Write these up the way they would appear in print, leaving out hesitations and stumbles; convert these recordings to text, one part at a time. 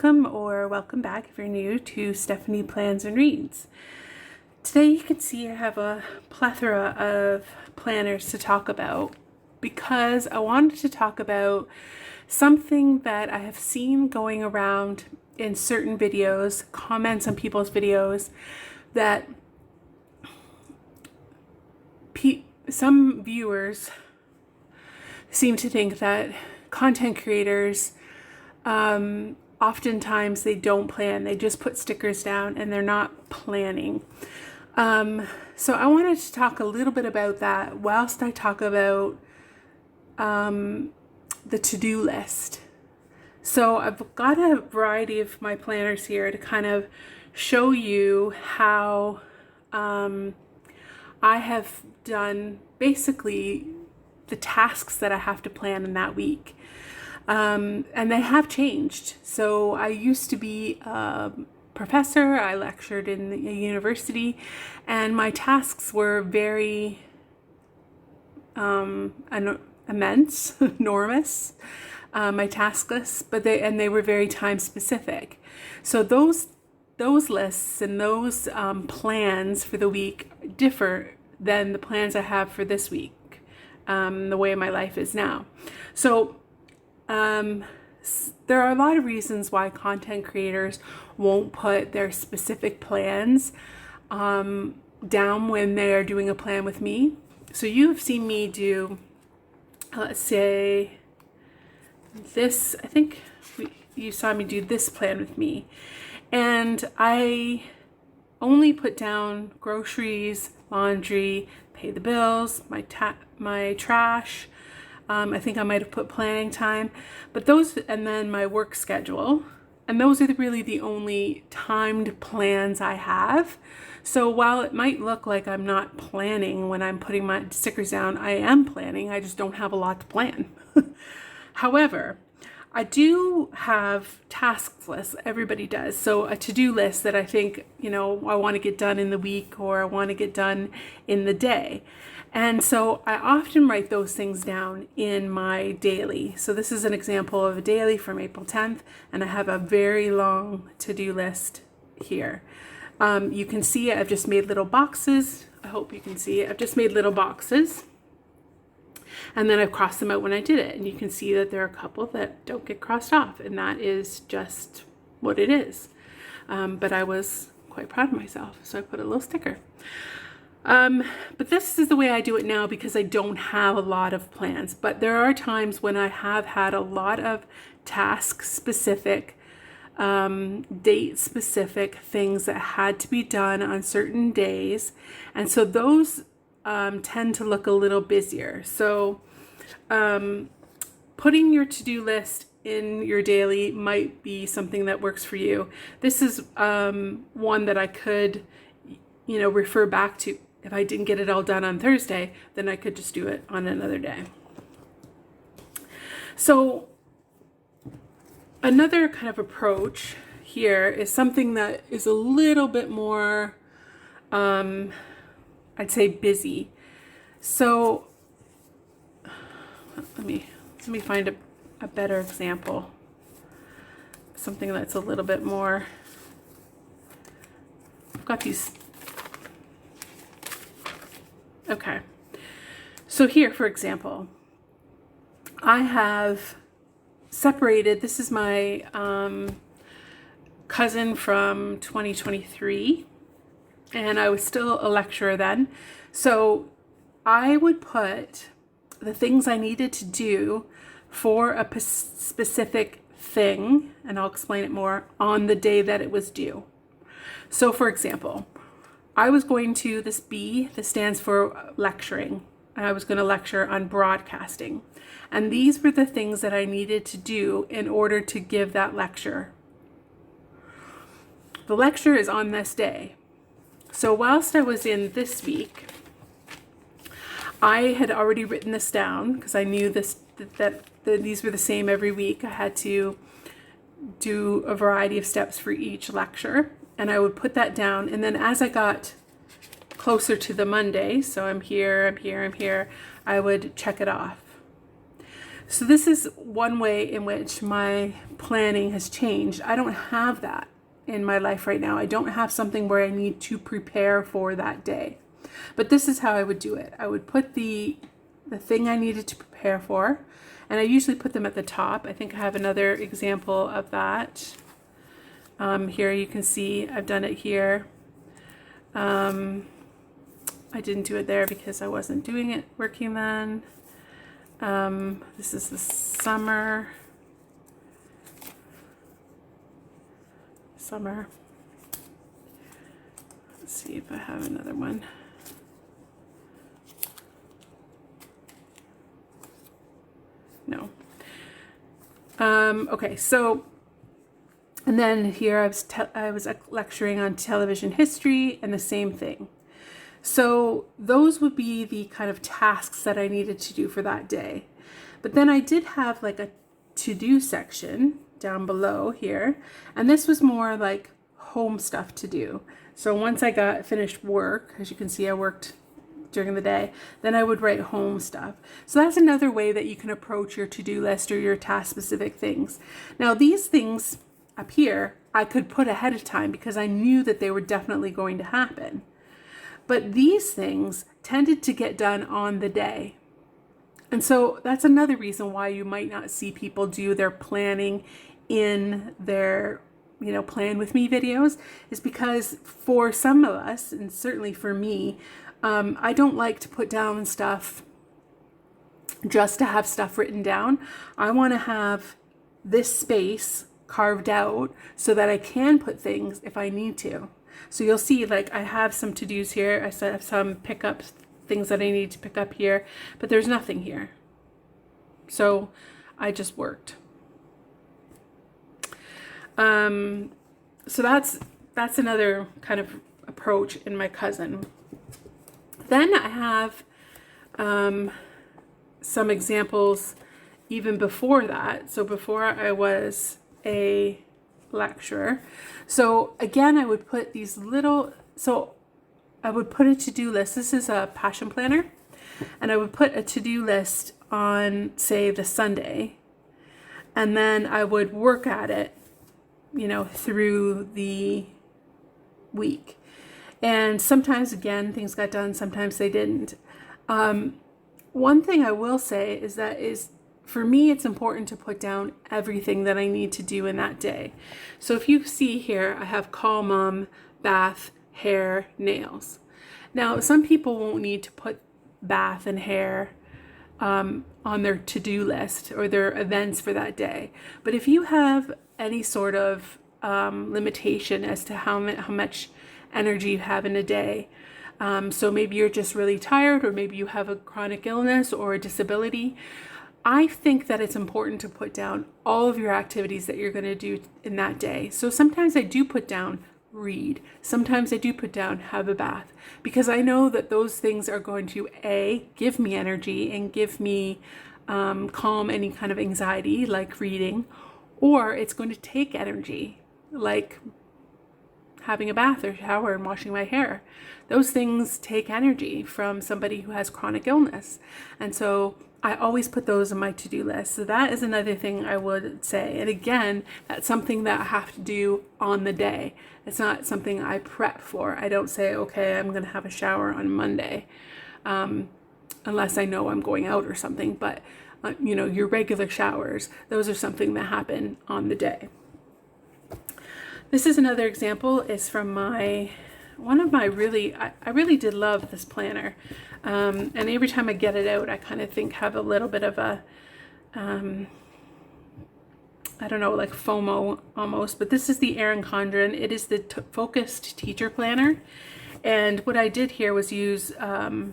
welcome or welcome back if you're new to Stephanie Plans and Reads. Today you can see I have a plethora of planners to talk about because I wanted to talk about something that I have seen going around in certain videos, comments on people's videos, that some viewers seem to think that content creators oftentimes they don't plan, they just put stickers down and they're not planning. So I wanted to talk a little bit about that whilst I talk about the to-do list. So I've got a variety of my planners here to kind of show you how I have done basically the tasks that I have to plan in that week. And they have changed. So I used to be a professor, I lectured in a university, and my tasks were very immense, enormous, my task lists, but they were very time specific. So those lists and those plans for the week differ than the plans I have for this week, the way my life is now. So there are a lot of reasons why content creators won't put their specific plans down when they are doing a plan with me. So you've seen me do, let's say this, I think you saw me do this plan with me. And I only put down groceries, laundry, pay the bills, my trash. I think I might have put planning time, but those, and then my work schedule. And those are really the only timed plans I have. So while it might look like I'm not planning when I'm putting my stickers down, I am planning. I just don't have a lot to plan. However, I do have task lists. Everybody does. So a to-do list that I think, I want to get done in the week or I want to get done in the day. And so I often write those things down in my daily. So this is an example of a daily from April 10th, and I have a very long to-do list here. You can see I've just made little boxes. I hope you can see it. I've just made little boxes. And then I've crossed them out when I did it. And you can see that there are a couple that don't get crossed off, and that is just what it is. But I was quite proud of myself, so I put a little sticker. But this is the way I do it now because I don't have a lot of plans. But there are times when I have had a lot of task specific, date specific things that had to be done on certain days. And so those tend to look a little busier. So putting your to-do list in your daily might be something that works for you. This is one that I could, refer back to. If I didn't get it all done on Thursday, then I could just do it on another day. So another kind of approach here is something that is a little bit more, I'd say, busy. So let me find a better example. Something that's a little bit more, I've got these. Okay, so here, for example, I have separated, this is my cousin from 2023, and I was still a lecturer then. So I would put the things I needed to do for a specific thing, and I'll explain it more, on the day that it was due. So for example, I was going to, this stands for lecturing. I was going to lecture on broadcasting. And these were the things that I needed to do in order to give that lecture. The lecture is on this day. So whilst I was in this week, I had already written this down because I knew that these were the same every week. I had to do a variety of steps for each lecture. And I would put that down, and then as I got closer to the Monday, so I'm here, I would check it off. So this is one way in which my planning has changed. I don't have that in my life right now. I don't have something where I need to prepare for that day. But this is how I would do it. I would put the thing I needed to prepare for, and I usually put them at the top. I think I have another example of that. Here you can see I've done it here. I didn't do it there because I wasn't doing it working then. This is the summer. Let's see if I have another one. No. Okay, so, and then here I was lecturing on television history, and the same thing. So those would be the kind of tasks that I needed to do for that day. But then I did have like a to-do section down below here, and this was more like home stuff to do. So once I got finished work, as you can see, I worked during the day, then I would write home stuff. So that's another way that you can approach your to-do list or your task-specific things. Now these things up here, I could put ahead of time because I knew that they were definitely going to happen. But these things tended to get done on the day. And so that's another reason why you might not see people do their planning in their, plan with me videos, is because for some of us, and certainly for me, I don't like to put down stuff just to have stuff written down. I want to have this space carved out so that I can put things if I need to. So you'll see, like, I have some to-dos here. I have some pickups, things that I need to pick up here, but there's nothing here. So I just worked. So that's another kind of approach in my cousin. Then I have some examples even before that. So before I was a lecturer. So again, I would put these I would put a to-do list. This is a passion planner. And I would put a to-do list on, say, the Sunday. And then I would work at it, through the week. And sometimes, again, things got done, sometimes they didn't. One thing I will say is for me, it's important to put down everything that I need to do in that day. So if you see here, I have call mom, bath, hair, nails. Now, some people won't need to put bath and hair on their to-do list or their events for that day. But if you have any sort of limitation as to how much energy you have in a day, so maybe you're just really tired, or maybe you have a chronic illness or a disability, I think that it's important to put down all of your activities that you're going to do in that day. So sometimes I do put down read. Sometimes I do put down have a bath, because I know that those things are going to give me energy and give me calm any kind of anxiety like reading, or it's going to take energy like having a bath or shower and washing my hair. Those things take energy from somebody who has chronic illness. And so I always put those on my to-do list. So that is another thing I would say. And again, that's something that I have to do on the day. It's not something I prep for. I don't say, okay, I'm going to have a shower on Monday, unless I know I'm going out or something. But, your regular showers, those are something that happen on the day. This is another example. It's from I really did love this planner. And every time I get it out, I kind of have a little bit of a, like FOMO almost, but this is the Erin Condren. It is the focused teacher planner. And what I did here was use Planner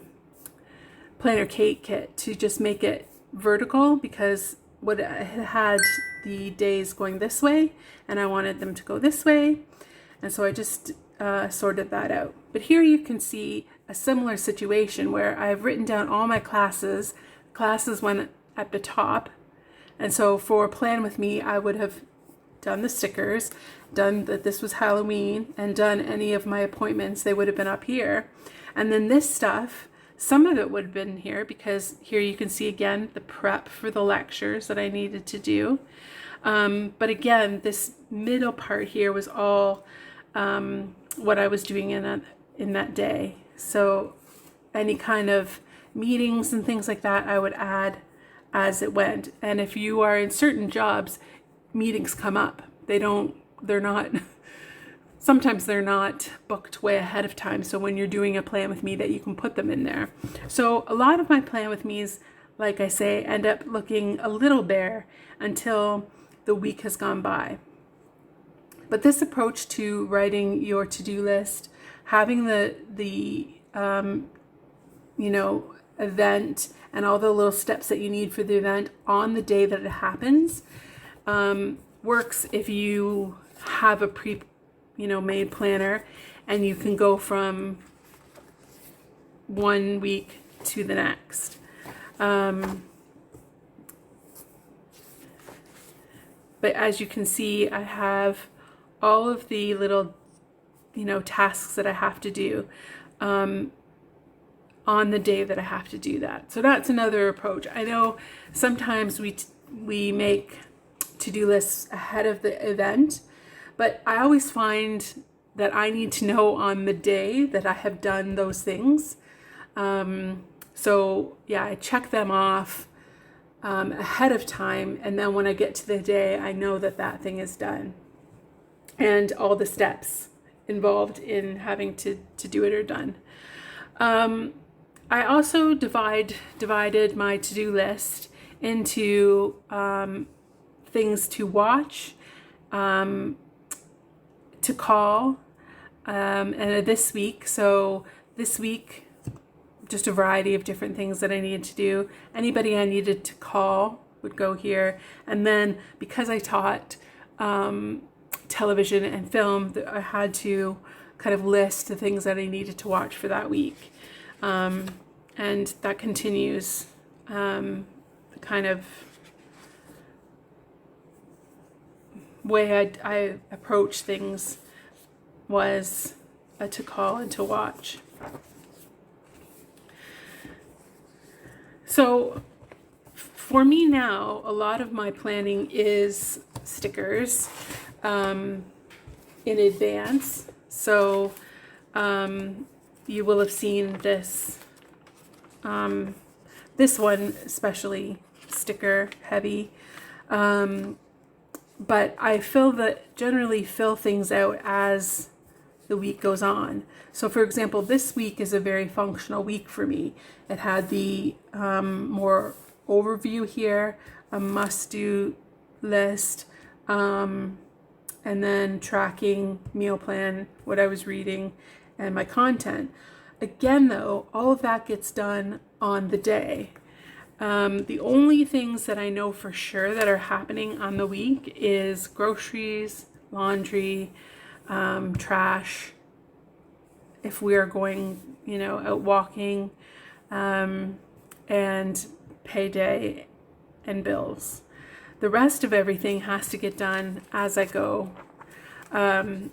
Cake Kit to just make it vertical, because what I had the days going this way and I wanted them to go this way. And so I just sorted that out. But here you can see a similar situation where I've written down all my classes. Classes went at the top. And so for Plan With Me, I would have done the stickers, done that this was Halloween, and done any of my appointments. They would have been up here. And then this stuff, Some of it would have been here, because here you can see again the prep for the lectures that I needed to do. But again, this middle part here was all what I was doing in that day. So any kind of meetings and things like that, I would add as it went. And if you are in certain jobs, meetings come up. Sometimes they're not booked way ahead of time. So when you're doing a plan with me, that you can put them in there. So a lot of my plan with me's, like I say, end up looking a little bare until the week has gone by. But this approach to writing your to-do list, having the event and all the little steps that you need for the event on the day that it happens, works if you have a made planner, and you can go from one week to the next. But as you can see, I have all of the little, tasks that I have to do on the day that I have to do that. So that's another approach. I know sometimes we make to-do lists ahead of the event, but I always find that I need to know on the day that I have done those things. So yeah, I check them off ahead of time, and then when I get to the day, I know that thing is done, and all the steps involved in having to do it are done. I also divided my to-do list into things to watch, to call, and this week. So this week, just a variety of different things that I needed to do. Anybody I needed to call would go here. And then because I taught television and film, I had to kind of list the things that I needed to watch for that week. And that continues. The kind of way I approach things was to call and to watch. So for me now, a lot of my planning is stickers in advance. So you will have seen this, this one especially sticker heavy. But I generally fill things out as the week goes on. So for example, this week is a very functional week for me. It had the more overview here, a must-do list, and then tracking, meal plan, what I was reading, and my content. Again though, all of that gets done on the day. The only things that I know for sure that are happening on the week is groceries, laundry, trash, if we are going, out walking, and payday and bills. The rest of everything has to get done as I go. And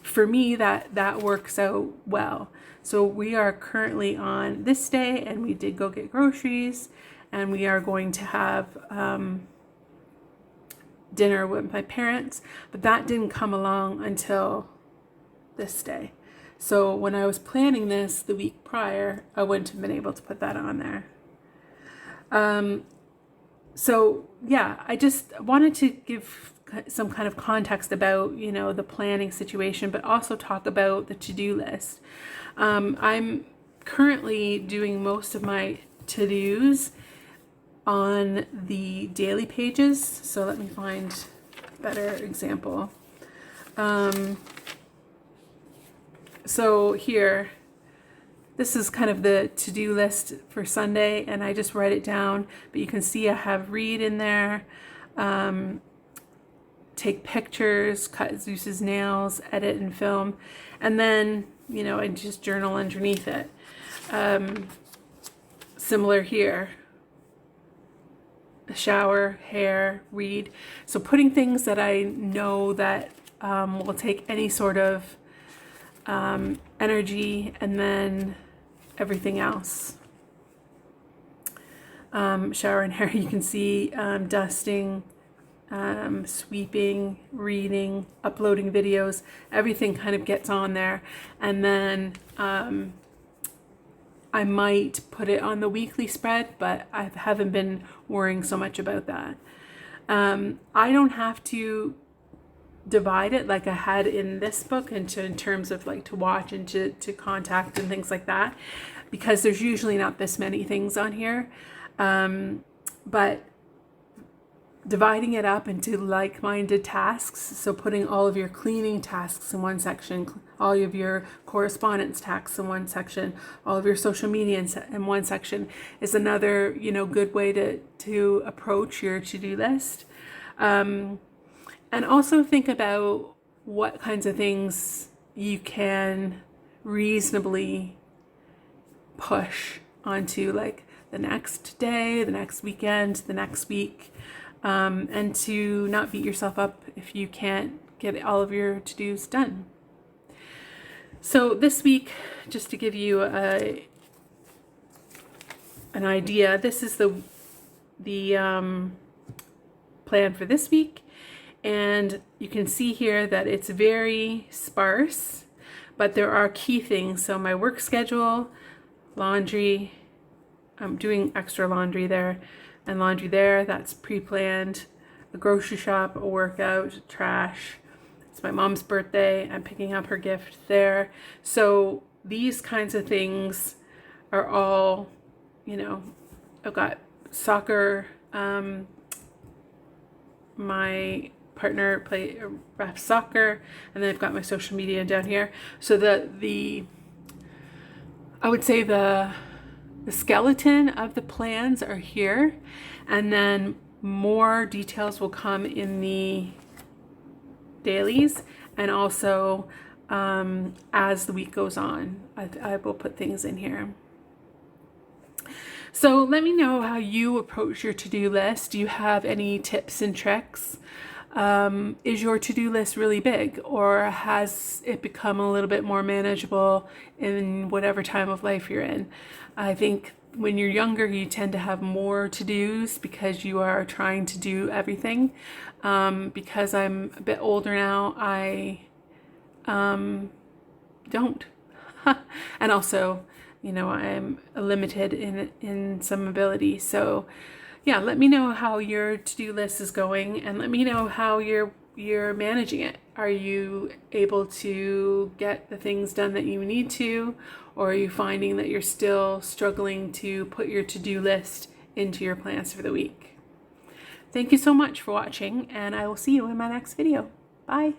for me, that works out well. So we are currently on this day, and we did go get groceries, and we are going to have dinner with my parents, but that didn't come along until this day. So when I was planning this the week prior, I wouldn't have been able to put that on there. So yeah, I just wanted to give some kind of context about, the planning situation, but also talk about the to-do list. I'm currently doing most of my to-dos on the daily pages. So let me find a better example. So here, this is kind of the to-do list for Sunday, and I just write it down, but you can see I have read in there, take pictures, cut Zeus's nails, edit and film, and then, I just journal underneath it. Similar here, a shower, hair, read. So putting things that I know that will take any sort of energy, and then everything else. Shower and hair, you can see dusting, sweeping, reading, uploading videos, everything kind of gets on there. And then I might put it on the weekly spread, but I haven't been worrying so much about that. I don't have to divide it like I had in this book in terms of like to watch and to contact and things like that, because there's usually not this many things on here. But dividing it up into like-minded tasks, so putting all of your cleaning tasks in one section, all of your correspondence tasks in one section, all of your social media in one section, is another, you know, good way to approach your to-do list. And also think about what kinds of things you can reasonably push onto like the next day, the next weekend, the next week, and to not beat yourself up if you can't get all of your to-dos done. So this week, just to give you an idea, this is the plan for this week, and you can see here that it's very sparse, but there are key things. So my work schedule, laundry, I'm doing extra laundry there, and laundry there, that's pre-planned, a grocery shop, a workout, trash. It's my mom's birthday, I'm picking up her gift there. So these kinds of things are all, you know, I've got soccer, my partner refs soccer, and then I've got my social media down here. So I would say the skeleton of the plans are here, and then more details will come in the dailies, and also as the week goes on, I will put things in here. So let me know how you approach your to-do list. Do you have any tips and tricks? Is your to-do list really big, or has it become a little bit more manageable in whatever time of life you're in? I think when you're younger, you tend to have more to-dos because you are trying to do everything. Because I'm a bit older now, I don't. And also, you know, I'm limited in some ability. So yeah, let me know how your to-do list is going, and let me know how you're managing it. Are you able to get the things done that you need to, or are you finding that you're still struggling to put your to-do list into your plans for the week? Thank you so much for watching, and I will see you in my next video. Bye.